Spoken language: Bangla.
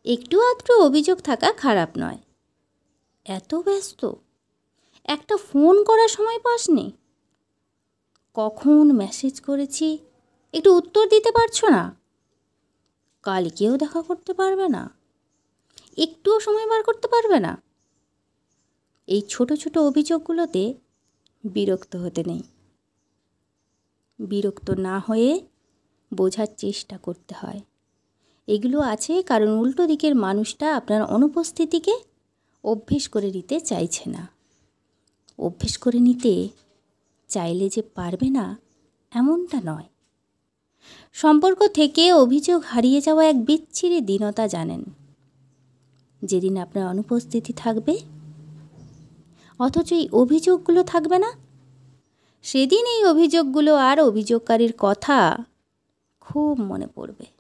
একটু আধটু অভিযোগ থাকা খারাপ নয়। এত ব্যস্ত, একটা ফোন করার সময় পাসনি? কখন মেসেজ করেছি একটু উত্তর দিতে পারছো না? কালকেও দেখা করতে পারবে না? একটুও সময় বার করতে পারবে না? এই ছোট ছোট অভিযোগগুলোতে বিরক্ত হতে নেই। বিরক্ত না হয়ে বোঝার চেষ্টা করতে হয় এগুলো আছে কারণ উল্টো দিকের মানুষটা আপনার অনুপস্থিতিকে অভ্যেস করে নিতে চাইছে না। অভ্যেস করে নিতে চাইলে যে পারবে না এমনটা নয়। সম্পর্ক থেকে অভিযোগ হারিয়ে যাওয়া এক বিচ্ছিরি দীনতা জানেন। যেদিন আপনার অনুপস্থিতি থাকবে অথচ এই অভিযোগগুলো থাকবে না, সেদিন এই অভিযোগগুলো আর অভিযোগকারীর কথা খুব মনে পড়বে।